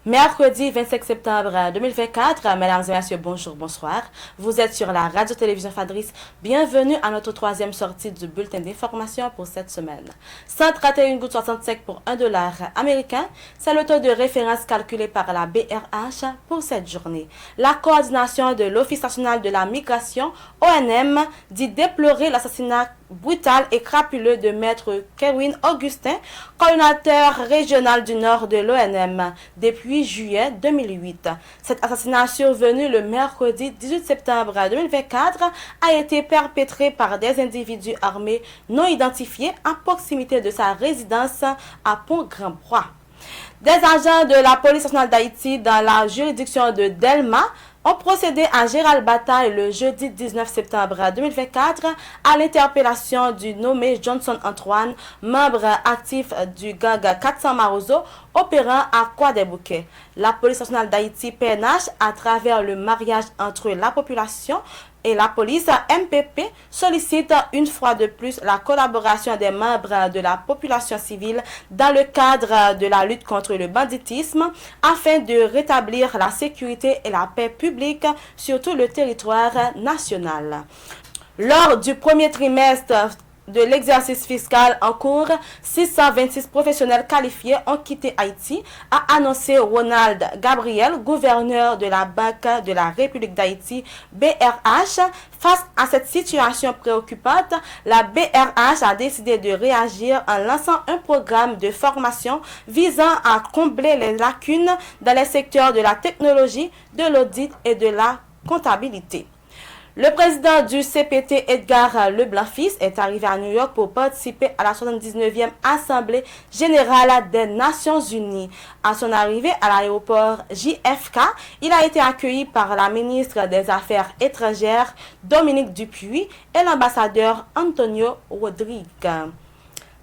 Mercredi 25 septembre 2024, mesdames et messieurs, bonjour, bonsoir. Vous êtes sur la radio-télévision Fadris. Bienvenue à notre troisième sortie du bulletin d'information pour cette semaine. 131 gouttes 65 pour $1 américain, c'est le taux de référence calculé par la BRH pour cette journée. La coordination de l'Office national de la migration, ONM, dit déplorer l'assassinat brutal et crapuleux de maître Kerwin Augustin, coordinateur régional du nord de l'ONM, depuis juillet 2008. Cet assassinat survenu le mercredi 18 septembre 2024 a été perpétré par des individus armés non identifiés à proximité de sa résidence à Pont-Grand-Bois. Des agents de la police nationale d'Haïti dans la juridiction de Delma ont procédé à Gérald Bataille le jeudi 19 septembre 2024 à l'interpellation du nommé Johnson Antoine, membre actif du gang 400 Marozo, opérant à Croix-des-Bouquets. La police nationale d'Haïti, PNH, à travers le mariage entre la population et la police, MPP, sollicite une fois de plus la collaboration des membres de la population civile dans le cadre de la lutte contre le banditisme afin de rétablir la sécurité et la paix publique sur tout le territoire national. Lors du premier trimestre de l'exercice fiscal en cours, 626 professionnels qualifiés ont quitté Haïti, a annoncé Ronald Gabriel, gouverneur de la Banque de la République d'Haïti, BRH. Face à cette situation préoccupante, la BRH a décidé de réagir en lançant un programme de formation visant à combler les lacunes dans les secteurs de la technologie, de l'audit et de la comptabilité. Le président du CPT, Edgar Leblanc-Fils, est arrivé à New York pour participer à la 79e Assemblée générale des Nations unies. À son arrivée à l'aéroport JFK, il a été accueilli par la ministre des Affaires étrangères, Dominique Dupuis, et l'ambassadeur Antonio Rodrigue.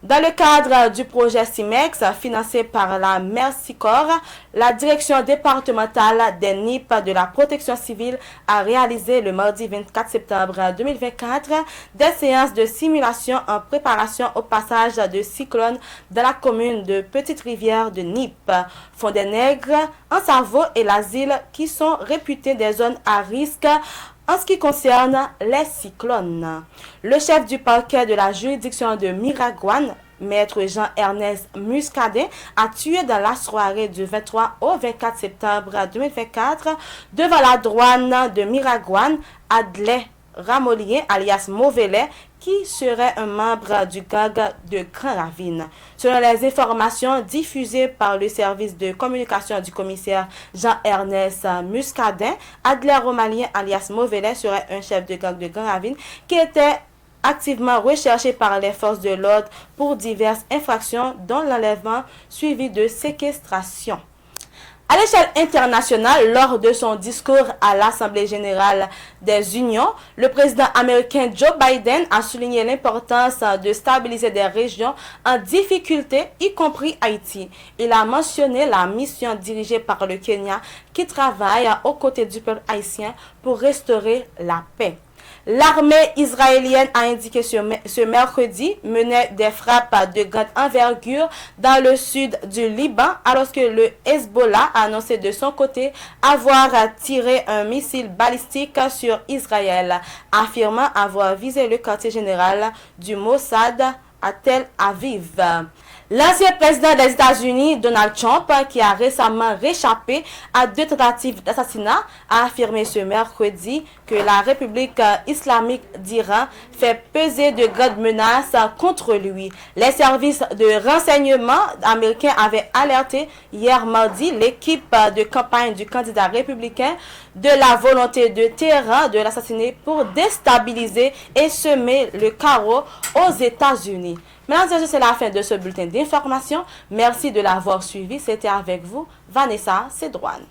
Dans le cadre du projet CIMEX, financé par la Mercy Corps, la direction départementale des NIP de la protection civile a réalisé le mardi 24 septembre 2024 des séances de simulation en préparation au passage de cyclones dans la commune de Petite-Rivière de NIP, Fond-des-Nègres, Ansarvo et l'Asile qui sont réputées des zones à risque en ce qui concerne les cyclones. Le chef du parquet de la juridiction de Miragouane, Maître Jean-Ernest Muscadet, a tué dans la soirée du 23 au 24 septembre 2024 devant la douane de Miragouane, Adlai Ramolier, alias Mauvelet, qui serait un membre du gang de Grand Ravine. Selon les informations diffusées par le service de communication du commissaire Jean-Ernest Muscadin, Adler Romalien, alias Mauvelet, serait un chef de gang de Grand Ravine qui était activement recherché par les forces de l'ordre pour diverses infractions, dont l'enlèvement suivi de séquestration. À l'échelle internationale, lors de son discours à l'Assemblée générale des Unions, le président américain Joe Biden a souligné l'importance de stabiliser des régions en difficulté, y compris Haïti. Il a mentionné la mission dirigée par le Kenya qui travaille aux côtés du peuple haïtien pour restaurer la paix. L'armée israélienne a indiqué ce mercredi mener des frappes de grande envergure dans le sud du Liban, alors que le Hezbollah a annoncé de son côté avoir tiré un missile balistique sur Israël, affirmant avoir visé le quartier général du Mossad à Tel Aviv. L'ancien président des États-Unis, Donald Trump, qui a récemment réchappé à 2 tentatives d'assassinat, a affirmé ce mercredi que la République islamique d'Iran fait peser de grandes menaces contre lui. Les services de renseignement américains avaient alerté hier mardi l'équipe de campagne du candidat républicain de la volonté de Téhéran de l'assassiner pour déstabiliser et semer le chaos aux États-Unis. Mesdames et c'est la fin de ce bulletin d'information. Merci de l'avoir suivi. C'était avec vous, Vanessa Cédroine.